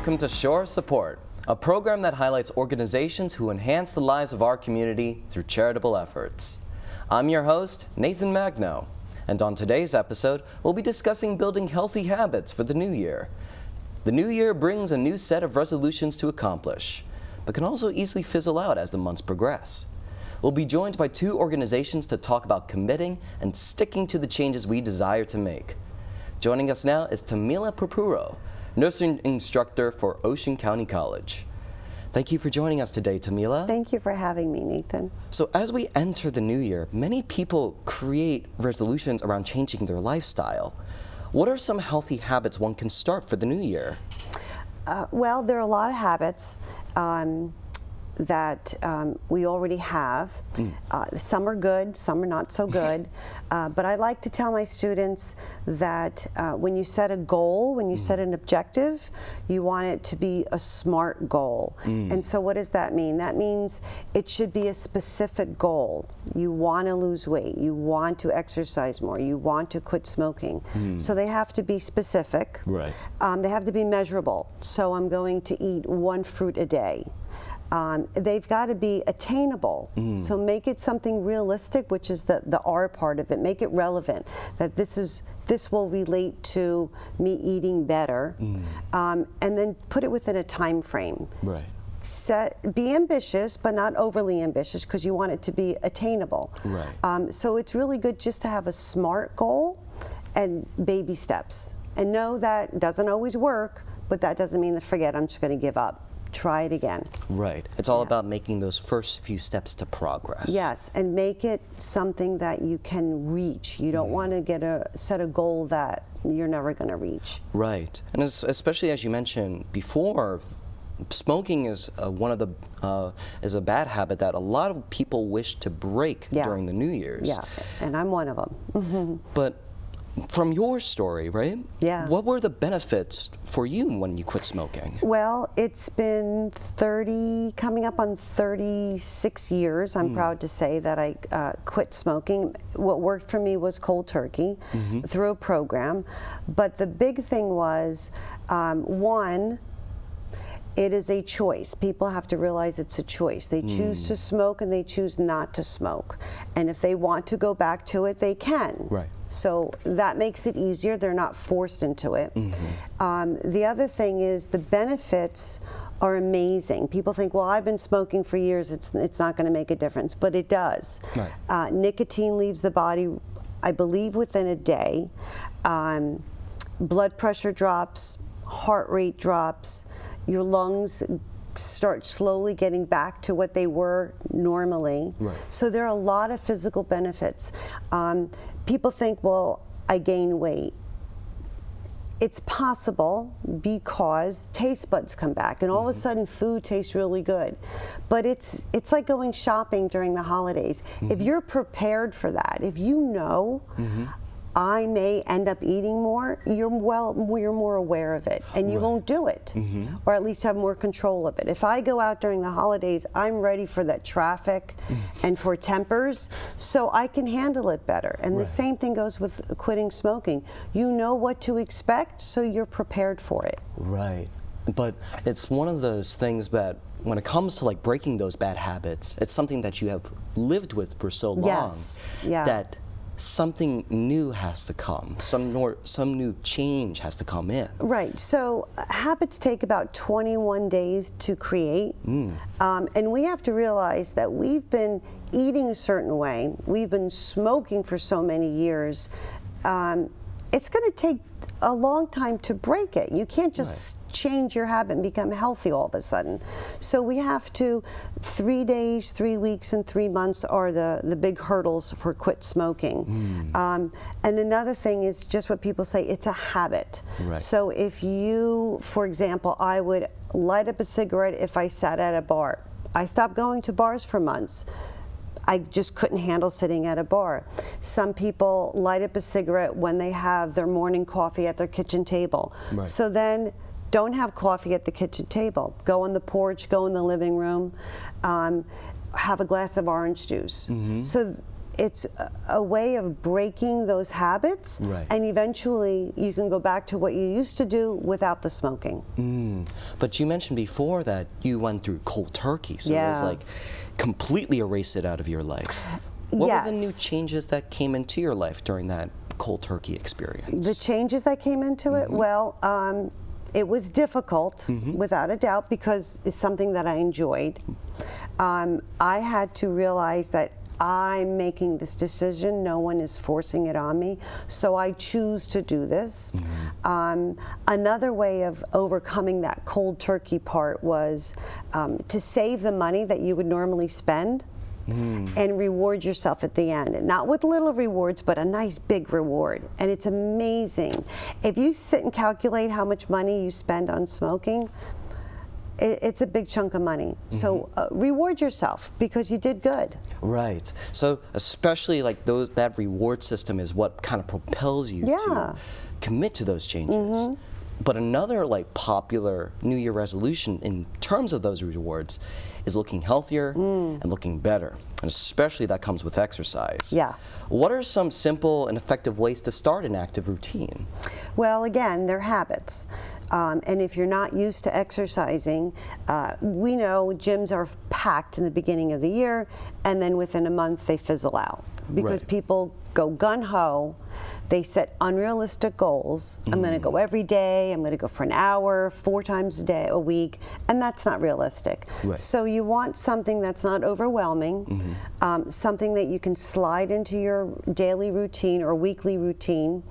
Welcome to Shore Support, a program that highlights organizations who enhance the lives of our community through charitable efforts. I'm your host, Nathan Magno, and on today's episode, we'll be discussing building healthy habits for the new year. The new year brings a new set of resolutions to accomplish, but can also easily fizzle out as the months progress. We'll be joined by two organizations to talk about committing and sticking to the changes we desire to make. Joining us now is Tamila Purpuro, nursing instructor for Ocean County College. Thank you for joining us today, Tamila. Thank you for having me, Nathan. So as we enter the new year, many people create resolutions around changing their lifestyle. What are some healthy habits one can start for the new year? Well, there are a lot of habits that we already have. Some are good, some are not so good. But I like to tell my students that when you set a goal, when you set an objective, you want it to be a SMART goal. And so what does that mean? That means it should be a specific goal. You want to lose weight, you want to exercise more, you want to quit smoking. So they have to be specific. Right. They have to be measurable. So I'm going to eat 1 fruit a day. They've got to be attainable. So make it something realistic, which is the R part of it. Make it relevant, that this will relate to me eating better, and then put it within a time frame. Right. Be ambitious, but not overly ambitious, because you want it to be attainable. Right. So it's really good just to have a SMART goal and baby steps. And know that doesn't always work, but that doesn't mean to forget, I'm just going to give up. Try it again. Right. It's all about making those first few steps to progress. Yes, and make it something that you can reach. You don't want to set a goal that you're never going to reach. Right. And especially as you mentioned before, smoking is is a bad habit that a lot of people wish to break during the New Year's. Yeah, and I'm one of them. But from your story, right? Yeah. What were the benefits for you when you quit smoking? Well, it's been coming up on 36 years, I'm proud to say, that I quit smoking. What worked for me was cold turkey through a program. But the big thing was, one, it is a choice. People have to realize it's a choice. They choose to smoke and they choose not to smoke. And if they want to go back to it, they can. Right. So that makes it easier. They're not forced into it. The other thing is the benefits are amazing. People think, well, I've been smoking for years, it's not going to make a difference. But it does. Right. Nicotine leaves the body, I believe, within a day. Blood pressure drops, heart rate drops. Your lungs start slowly getting back to what they were normally. Right. So there are a lot of physical benefits. People think, well, I gain weight. It's possible because taste buds come back and all of a sudden food tastes really good. But it's like going shopping during the holidays. If you're prepared for that, if you know I may end up eating more, you're more aware of it, and you won't do it, or at least have more control of it. If I go out during the holidays, I'm ready for that traffic and for tempers, so I can handle it better. And the same thing goes with quitting smoking. You know what to expect, so you're prepared for it. Right. But it's one of those things that when it comes to like breaking those bad habits, it's something that you have lived with for so long that something new has to come, some new change has to come in. Right, so habits take about 21 days to create, and we have to realize that we've been eating a certain way, we've been smoking for so many years. It's going to take a long time to break it. You can't just change your habit and become healthy all of a sudden. So we have to, 3 days, 3 weeks, and 3 months are the big hurdles for quit smoking. And another thing is just what people say, it's a habit. Right. So if you, for example, I would light up a cigarette if I sat at a bar. I stopped going to bars for months. I just couldn't handle sitting at a bar. Some people light up a cigarette when they have their morning coffee at their kitchen table. Right. So then don't have coffee at the kitchen table. Go on the porch, go in the living room, have a glass of orange juice. So it's a way of breaking those habits, Right. and eventually you can go back to what you used to do without the smoking. But you mentioned before that you went through cold turkey, so it was Yeah. like completely erased it out of your life. What were the new Yes. changes that came into your life during that cold turkey experience? The changes that came into it, well, it was difficult, without a doubt, because it's something that I enjoyed. I had to realize that I'm making this decision, no one is forcing it on me, so I choose to do this. Another way of overcoming that cold turkey part was to save the money that you would normally spend and reward yourself at the end. Not with little rewards, but a nice big reward. And it's amazing. If you sit and calculate how much money you spend on smoking, it's a big chunk of money. So reward yourself because you did good. Right. So especially like that reward system is what kind of propels you Yeah. to commit to those changes. But another like popular New Year resolution in terms of those rewards is looking healthier and looking better. And especially that comes with exercise. Yeah. What are some simple and effective ways to start an active routine? Well, again, they're habits. And if you're not used to exercising, we know gyms are packed in the beginning of the year, and then within a month they fizzle out because Right. people go gun-ho. They set unrealistic goals. I'm going to go every day. I'm going to go for an hour, 4 times a week, and that's not realistic. Right. So you want something that's not overwhelming, something that you can slide into your daily routine or weekly routine.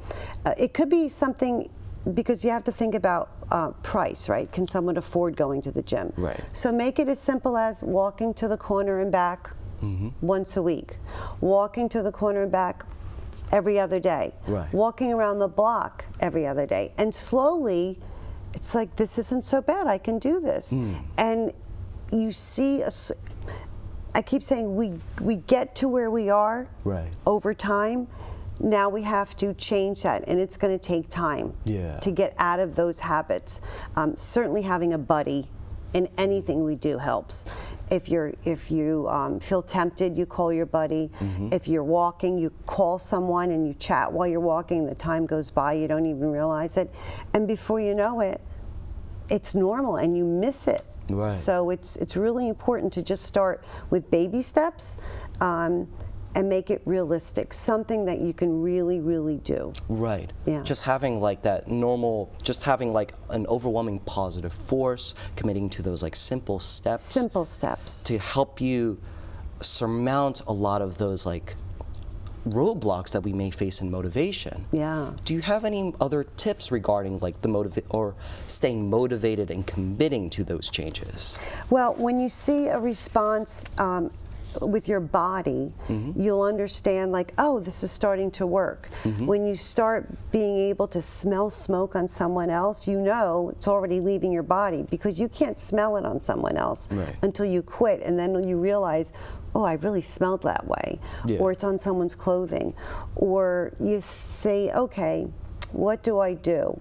It could be something, because you have to think about price, right? Can someone afford going to the gym? Right. So make it as simple as walking to the corner and back once a week, walking to the corner and back every other day, Right. walking around the block every other day, and slowly it's like, this isn't so bad, I can do this. And you see, I keep saying we get to where we are Right. over time. Now we have to change that, and it's going to take time Yeah. to get out of those habits. Certainly having a buddy in anything we do helps. If you feel tempted, you call your buddy. If you're walking, you call someone and you chat while you're walking. The time goes by, you don't even realize it. And before you know it, it's normal and you miss it. Right. So it's really important to just start with baby steps and make it realistic, something that you can really, really do. Right. Yeah. Just having like that normal, just having like an overwhelming positive force, committing to those like simple steps. Simple steps. To help you surmount a lot of those like roadblocks that we may face in motivation. Yeah. Do you have any other tips regarding like the or staying motivated and committing to those changes? Well, when you see a response with your body, you'll understand like, oh, this is starting to work. When you start being able to smell smoke on someone else, you know it's already leaving your body, because you can't smell it on someone else Right. until you quit, and then you realize, oh, I really smelled that way. Yeah. Or it's on someone's clothing. Or you say, okay, what do I do?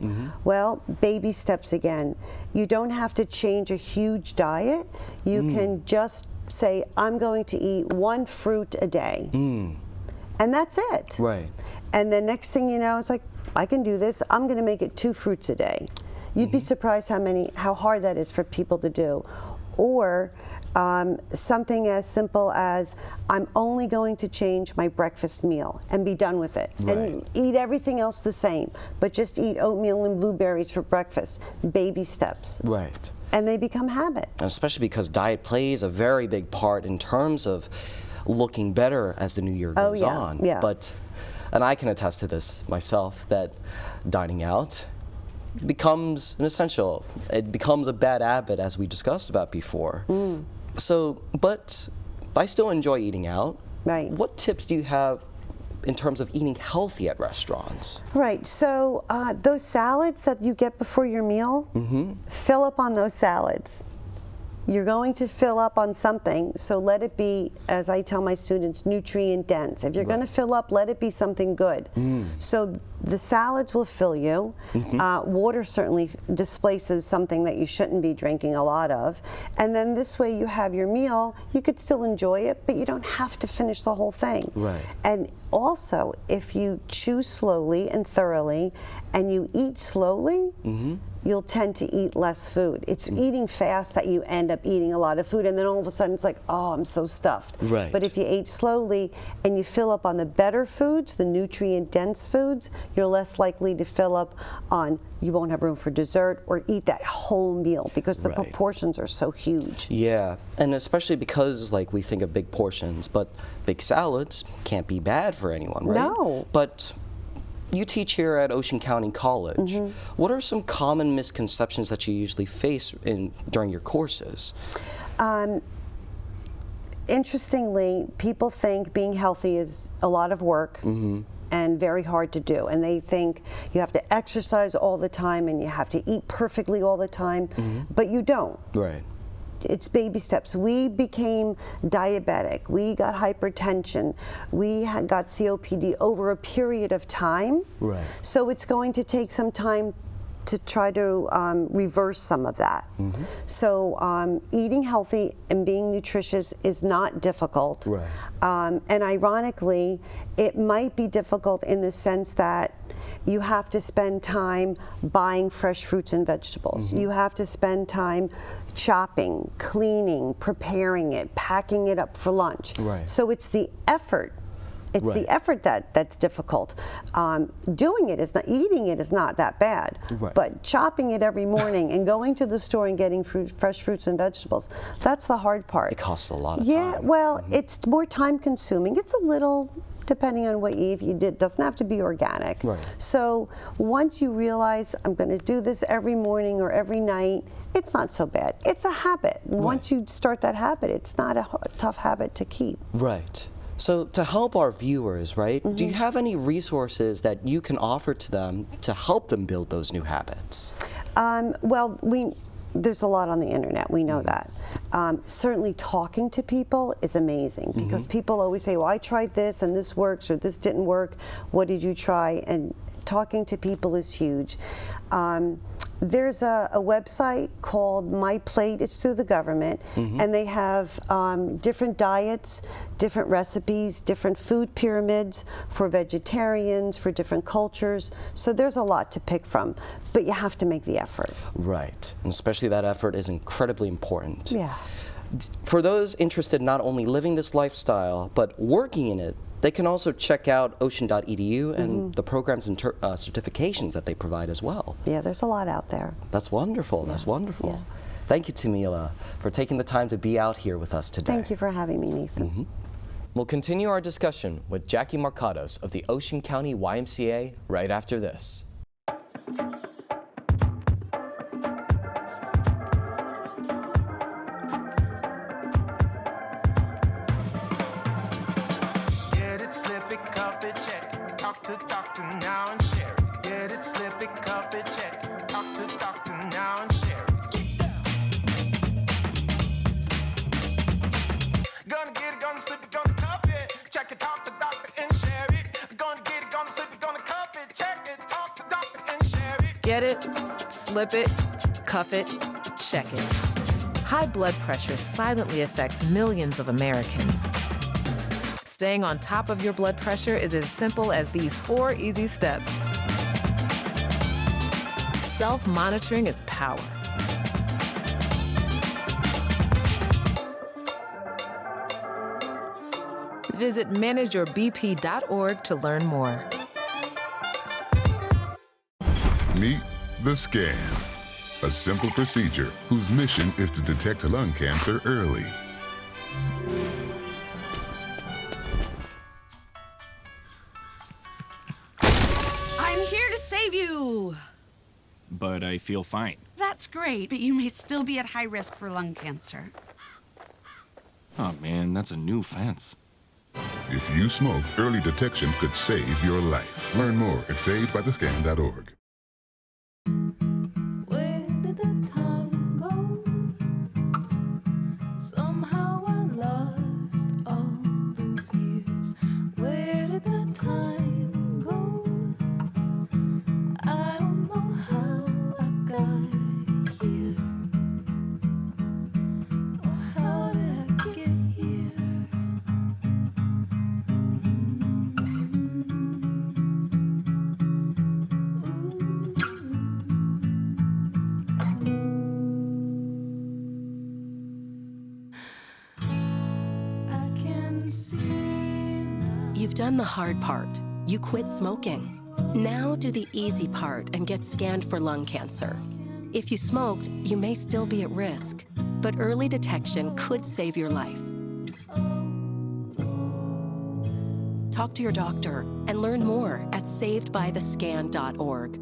Well, baby steps again. You don't have to change a huge diet. You can just say, I'm going to eat 1 fruit a day. And that's it. Right. And the next thing you know, it's like, I can do this. I'm going to make it 2 fruits a day. You'd be surprised how hard that is for people to do. Or something as simple as, I'm only going to change my breakfast meal and be done with it. Right. And eat everything else the same, but just eat oatmeal and blueberries for breakfast. Baby steps. Right. And they become habit. And especially because diet plays a very big part in terms of looking better as the new year goes yeah, on. yeah. And I can attest to this myself, that dining out becomes an essential. It becomes a bad habit, as we discussed about before. So, but I still enjoy eating out. Right. What tips do you have in terms of eating healthy at restaurants? Right, so those salads that you get before your meal, fill up on those salads. You're going to fill up on something, so let it be, as I tell my students, nutrient dense. If you're going to fill up, let it be something good. So the salads will fill you. Water certainly displaces something that you shouldn't be drinking a lot of. And then this way you have your meal, you could still enjoy it, but you don't have to finish the whole thing. Right. And also, if you chew slowly and thoroughly, and you eat slowly, you'll tend to eat less food. It's eating fast that you end up eating a lot of food, and then all of a sudden it's like, oh, I'm so stuffed. Right. But if you ate slowly and you fill up on the better foods, the nutrient-dense foods, you're less likely to fill up on, you won't have room for dessert or eat that whole meal because the Right. proportions are so huge. Yeah, and especially because like we think of big portions, but big salads can't be bad for anyone, right? No. But you teach here at Ocean County College. What are some common misconceptions that you usually face during your courses? Interestingly, people think being healthy is a lot of work and very hard to do. And they think you have to exercise all the time and you have to eat perfectly all the time, but you don't. Right. It's baby steps. We became diabetic. We got hypertension. We got COPD over a period of time. Right. So it's going to take some time to try to reverse some of that. So eating healthy and being nutritious is not difficult. Right. And ironically, it might be difficult in the sense that you have to spend time buying fresh fruits and vegetables. You have to spend time chopping, cleaning, preparing it, packing it up for lunch. Right. So it's the effort. It's the effort that's difficult. Doing it is not, eating it is not that bad. Right. But chopping it every morning and going to the store and getting fresh fruits and vegetables, that's the hard part. It costs a lot of Yeah, time. well, it's more time consuming. It's a little, depending on what you eat, it doesn't have to be organic. Right. So once you realize I'm going to do this every morning or every night, it's not so bad. It's a habit. Once you start that habit, it's not a tough habit to keep. Right. So to help our viewers, right, do you have any resources that you can offer to them to help them build those new habits? Well, there's a lot on the internet, we know that. Certainly talking to people is amazing because people always say, well, I tried this and this works or this didn't work. What did you try? And talking to people is huge. There's a website called My Plate. It's through the government, and they have different diets, different recipes, different food pyramids for vegetarians, for different cultures. So there's a lot to pick from, but you have to make the effort. Right, and especially that effort is incredibly important. Yeah. For those interested in not only living this lifestyle, but working in it, they can also check out ocean.edu and the programs and certifications that they provide as well. Yeah, there's a lot out there. That's wonderful. Yeah. That's wonderful. Yeah. Thank you, Tamila, for taking the time to be out here with us today. Thank you for having me, Nathan. We'll continue our discussion with Jackie Marcados of the Ocean County YMCA right after this. Get it, slip it, cuff it, check it. Talk to doctor now and share it. Get it, slip it, cuff it, check it. Talk to doctor now and share it. Gonna get it, gonna slip it, gonna cuff it. Check it, talk to doctor and share it. Gonna get it, gonna slip it, gonna cuff it. Check it, talk to doctor and share it. Get it, slip it, cuff it, check it. High blood pressure silently affects millions of Americans. Staying on top of your blood pressure is as simple as these 4 easy steps. Self-monitoring is power. Visit manageyourbp.org to learn more. Meet the Scan, a simple procedure whose mission is to detect lung cancer early. I'm here to save you. But I feel fine. That's great, but you may still be at high risk for lung cancer. Oh man, that's a new fence. If you smoke, early detection could save your life. Learn more at savedbythescan.org. Where did the time go? Somehow I lost all those years. Where did the time go? done the hard part. You quit smoking. Now do the easy part and get scanned for lung cancer. If you smoked, you may still be at risk, but early detection could save your life. Talk to your doctor and learn more at savedbythescan.org.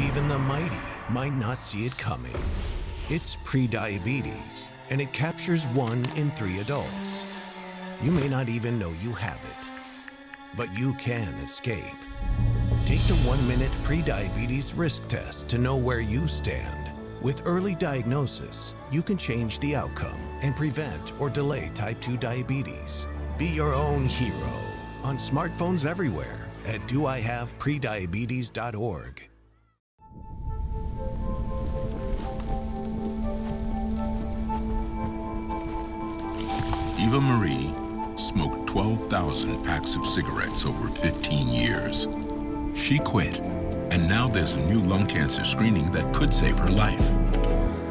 Even the mighty might not see it coming. It's prediabetes, and it captures 1 in 3 adults. You may not even know you have it, but you can escape. Take the 1-minute prediabetes risk test to know where you stand. With early diagnosis, you can change the outcome and prevent or delay type 2 diabetes. Be your own hero on smartphones everywhere at doihaveprediabetes.org. Eva Marie smoked 12,000 packs of cigarettes over 15 years. She quit, and now there's a new lung cancer screening that could save her life.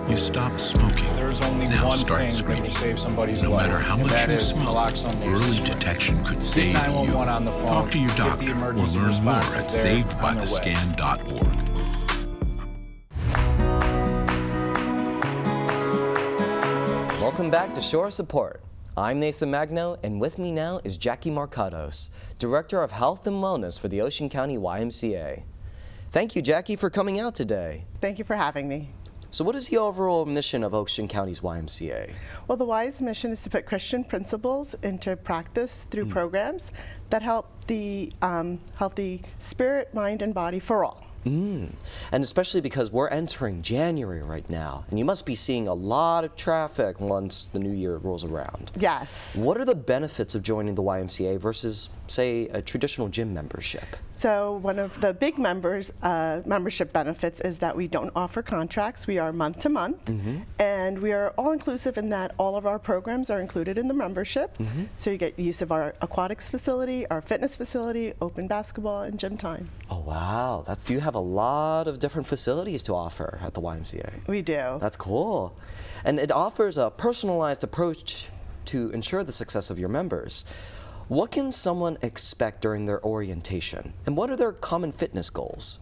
You stopped smoking. There's only now one start thing screening. that will save somebody's no life. matter how and much that you is smoke, naloxone nasal early spray. detection could Get save 911 you. on the phone. Talk to your Get the doctor or emergency learn more responses at there on their way. savedbythescan.org. Welcome back to Shore Support. I'm Nathan Magno, and with me now is Jackie Marcados, Director of Health and Wellness for the Ocean County YMCA. Thank you, Jackie, for coming out today. Thank you for having me. So what is the overall mission of Ocean County's YMCA? Well, the Y's mission is to put Christian principles into practice through programs that help the healthy spirit, mind, and body for all. And especially because we're entering January right now, and you must be seeing a lot of traffic once the new year rolls around. Yes. What are the benefits of joining the YMCA versus, say, a traditional gym membership? So one of the big membership benefits is that we don't offer contracts. We are month to month, and we are all inclusive in that all of our programs are included in the membership. So you get use of our aquatics facility, our fitness facility, open basketball, and gym time. Oh, wow. You have a lot of different facilities to offer at the YMCA. We do. That's cool. And it offers a personalized approach to ensure the success of your members. What can someone expect during their orientation? And what are their common fitness goals?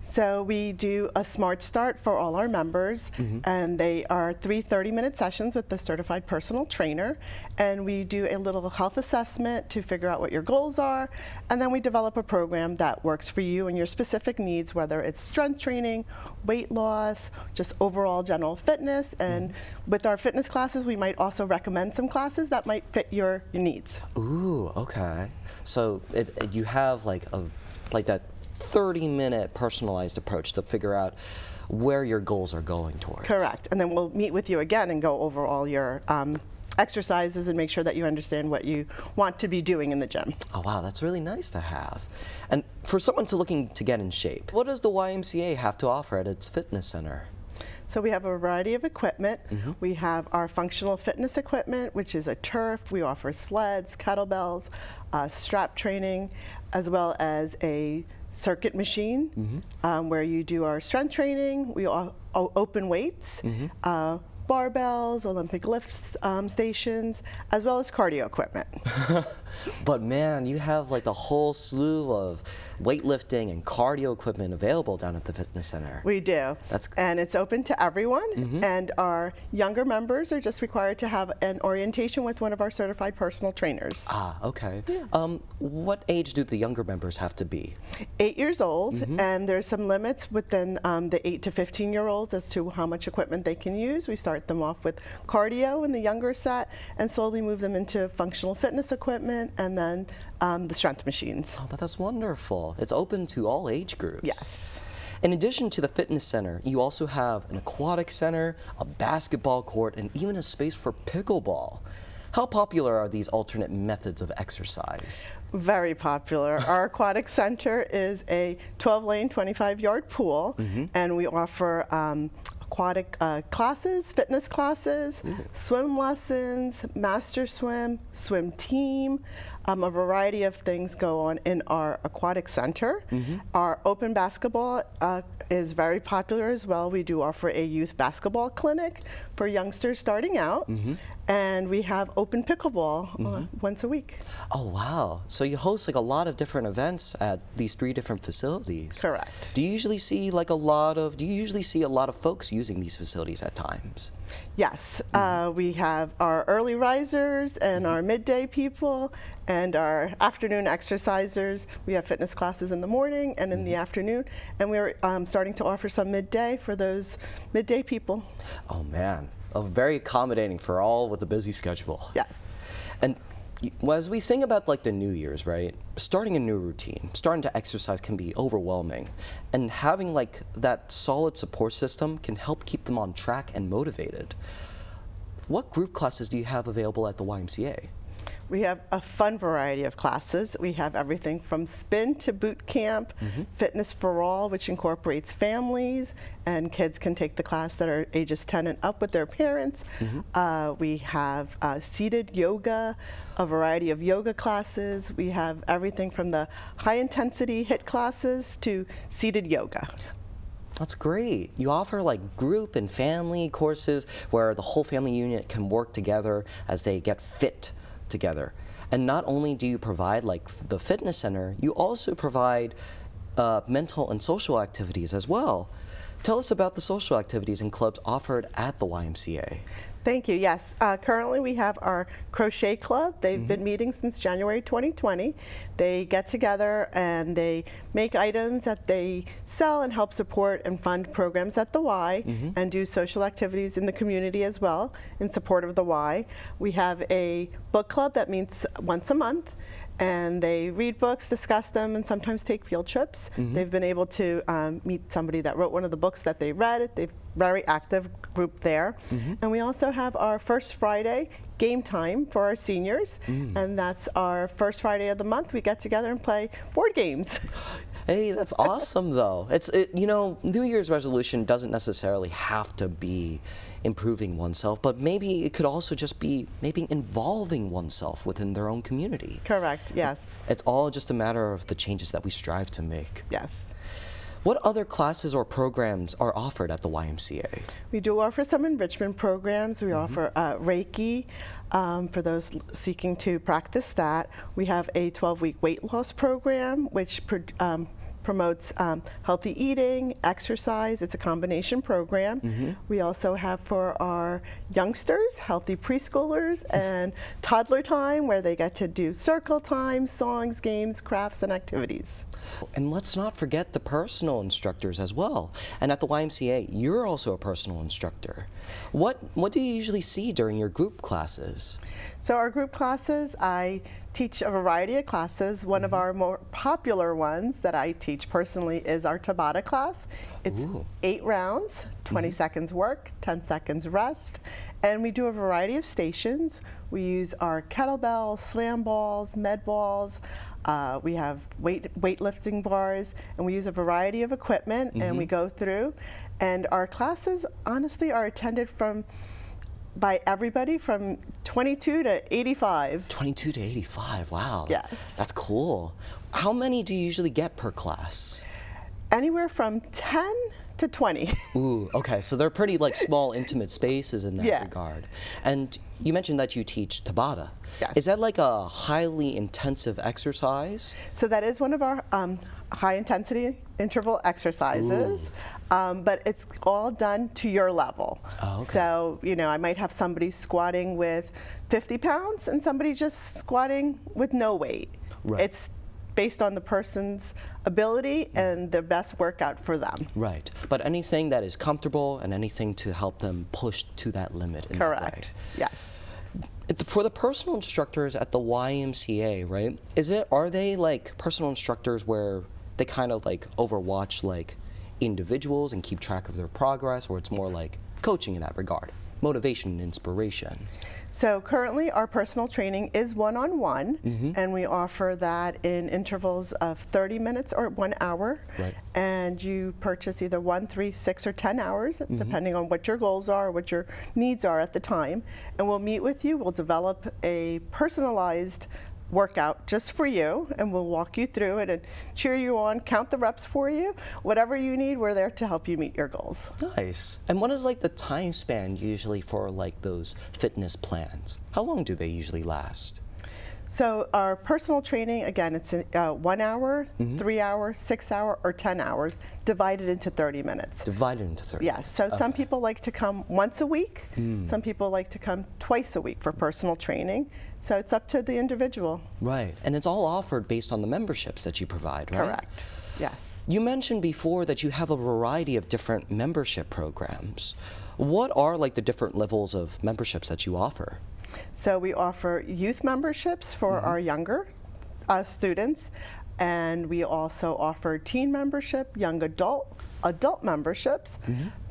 So we do a Smart Start for all our members, and they are 3 30-minute sessions with the certified personal trainer, and we do a little health assessment to figure out what your goals are, and then we develop a program that works for you and your specific needs, whether it's strength training, weight loss, just overall general fitness, and with our fitness classes, we might also recommend some classes that might fit your needs. Ooh, okay. So you have like that 30-minute personalized approach to figure out where your goals are going towards. Correct. And then we'll meet with you again and go over all your exercises and make sure that you understand what you want to be doing in the gym. Oh, wow, that's really nice to have. And for someone looking to get in shape, what does the YMCA have to offer at its fitness center? So we have a variety of equipment. We have our functional fitness equipment, which is a turf. We offer sleds, kettlebells, strap training, as well as a circuit machine where you do our strength training. We open weights, barbells, Olympic lifts stations, as well as cardio equipment. But man, you have like a whole slew of weightlifting and cardio equipment available down at the fitness center. We do. And it's open to everyone, and our younger members are just required to have an orientation with one of our certified personal trainers. Ah, okay. What age do the younger members have to be? 8 years old, and there's some limits within the 8 to 15-year-olds as to how much equipment they can use. We start them off with cardio in the younger set and slowly move them into functional fitness equipment and then the strength machines. Oh, but that's wonderful. It's open to all age groups. Yes. In addition to the fitness center, you also have an aquatic center, a basketball court, and even a space for pickleball. How popular are these alternate methods of exercise? Very popular. Our aquatic center is a 12-lane, 25-yard pool, and we offer aquatic classes, fitness classes, swim lessons, master swim, swim team. A variety of things go on in our aquatic center. Our open basketball is very popular as well. We do offer a youth basketball clinic for youngsters starting out. And we have open pickleball once a week. Oh, wow. So you host like a lot of different events at these 3 different facilities. Correct. Do you usually see a lot of folks using these facilities at times? Yes. We have our early risers and our midday people and our afternoon exercisers. We have fitness classes in the morning and in the afternoon, and we're starting to offer some midday for those midday people. Oh, man. Very accommodating for all with a busy schedule. Yes. And as we think about like the New Year's, right? Starting a new routine, starting to exercise can be overwhelming. And having like that solid support system can help keep them on track and motivated. What group classes do you have available at the YMCA? We have a fun variety of classes. We have everything from spin to boot camp, fitness for all, which incorporates families, and kids can take the class that are ages 10 and up with their parents. We have seated yoga, a variety of yoga classes. We have everything from the high intensity HIIT classes to seated yoga. That's great. You offer like group and family courses where the whole family unit can work together as they get fit together. And not only do you provide like the fitness center, you also provide mental and social activities as well. Tell us about the social activities and clubs offered at the YMCA. Thank you. Yes, currently we have our crochet club. They've been meeting since January 2020. They get together and they make items that they sell and help support and fund programs at the Y and do social activities in the community as well in support of the Y. We have a book club that meets once a month, and they read books, discuss them, and sometimes take field trips. They've been able to meet somebody that wrote one of the books that they read. They've very active group there. And we also have our first Friday game time for our seniors, and that's our first Friday of the month. We get together and play board games. Hey, that's awesome though. You know, New Year's resolution doesn't necessarily have to be improving oneself, but maybe it could also just be maybe involving oneself within their own community. Correct, yes. It's all just a matter of the changes that we strive to make. Yes. What other classes or programs are offered at the YMCA? We do offer some enrichment programs. We offer Reiki for those seeking to practice that. We have a 12-week weight loss program, which promotes healthy eating, exercise. It's a combination program. We also have for our youngsters, healthy preschoolers, and toddler time, where they get to do circle time, songs, games, crafts, and activities. And let's not forget the personal instructors as well. And at the YMCA, you're also a personal instructor. What do you usually see during your group classes? So our group classes, I teach a variety of classes. One of our more popular ones that I teach personally is our Tabata class. It's 8 rounds, 20 seconds work, 10 seconds rest. And we do a variety of stations. We use our kettlebells, slam balls, med balls. We have weightlifting bars, and we use a variety of equipment, and we go through. And our classes, honestly, are attended by everybody from 22 to 85. 22 to 85, wow. Yes. That's cool. How many do you usually get per class? Anywhere from 10 to 20. Ooh, okay, so they're pretty like small, intimate spaces in that regard. And you mentioned that you teach Tabata. Yes. Is that like a highly intensive exercise? So that is one of our high intensity interval exercises, but it's all done to your level. Oh, okay. So, you know, I might have somebody squatting with 50 pounds and somebody just squatting with no weight. Right. It's based on the person's ability and the best workout for them. Right, but anything that is comfortable and anything to help them push to that limit in that way. Correct, yes. For the personal instructors at the YMCA, right, are they like personal instructors where they kind of like overwatch like individuals and keep track of their progress, or it's more like coaching in that regard? motivation and inspiration? So currently our personal training is one-on-one, and we offer that in intervals of 30 minutes or 1 hour. Right. And you purchase either 1, 3, 6, or 10 hours, depending on what your goals are, what your needs are at the time. And we'll meet with you, we'll develop a personalized workout just for you, and we'll walk you through it and cheer you on, count the reps for you. Whatever you need, we're there to help you meet your goals. Nice. And what is like the time span usually for like those fitness plans? How long do they usually last? So our personal training, again, it's 1 hour, 3 hour, 6 hour, or 10 hours, divided into 30 minutes. Divided into 30 Yes, minutes. so some Okay. people like to come once a week. Some people like to come twice a week for personal training. So it's up to the individual. Right. And it's all offered based on the memberships that you provide, right? Correct. Yes. You mentioned before that you have a variety of different membership programs. What are like the different levels of memberships that you offer? So we offer youth memberships for our younger students, and we also offer teen membership, young adult memberships,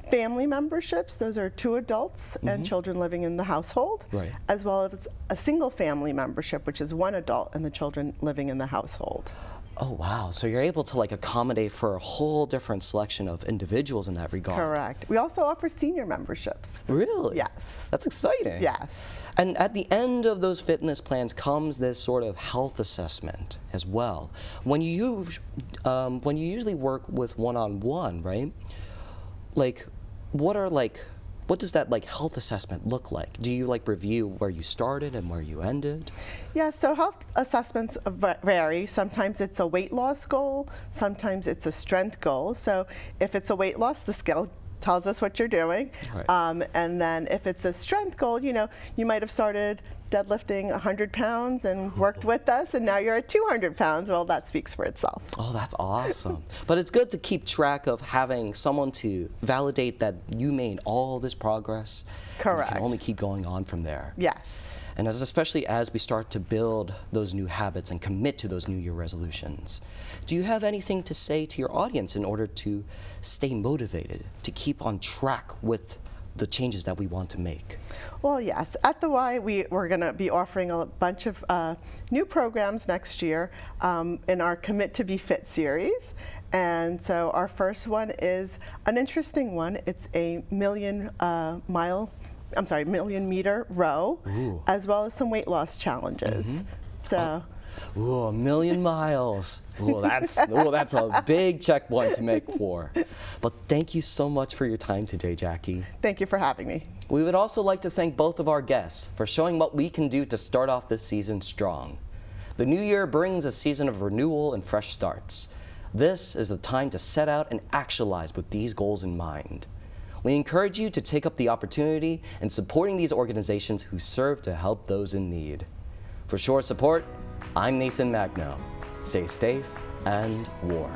family memberships. Those are 2 adults and children living in the household, Right. as well as a single family membership, which is 1 adult and the children living in the household. Oh, wow. So you're able to like accommodate for a whole different selection of individuals in that regard. Correct. We also offer senior memberships. Really? Yes. That's exciting. Yes. And at the end of those fitness plans comes this sort of health assessment as well. When you usually work with one-on-one, right? Like, what does that like health assessment look like? Do you like review where you started and where you ended? Yeah, so health assessments vary. Sometimes it's a weight loss goal, sometimes it's a strength goal. So if it's a weight loss, the scale tells us what you're doing. Right. And then if it's a strength goal, you know, you might have started deadlifting 100 pounds and worked with us, and now you're at 200 pounds. Well, that speaks for itself. Oh, that's awesome. But it's good to keep track of having someone to validate that you made all this progress. Correct. You can only keep going on from there. Yes. And especially as we start to build those new habits and commit to those New Year resolutions, do you have anything to say to your audience in order to stay motivated, to keep on track with the changes that we want to make? Well, yes. At the Y, we're going to be offering a bunch of new programs next year in our Commit to Be Fit series. And so our first one is an interesting one. It's a million meter row, as well as some weight loss challenges. So. Ooh, 1,000,000 miles. Ooh, that's a big checkpoint to make for. But thank you so much for your time today, Jackie. Thank you for having me. We would also like to thank both of our guests for showing what we can do to start off this season strong. The new year brings a season of renewal and fresh starts. This is the time to set out and actualize with these goals in mind. We encourage you to take up the opportunity in supporting these organizations who serve to help those in need. For Shore Support, I'm Nathan Magno. Stay safe and warm.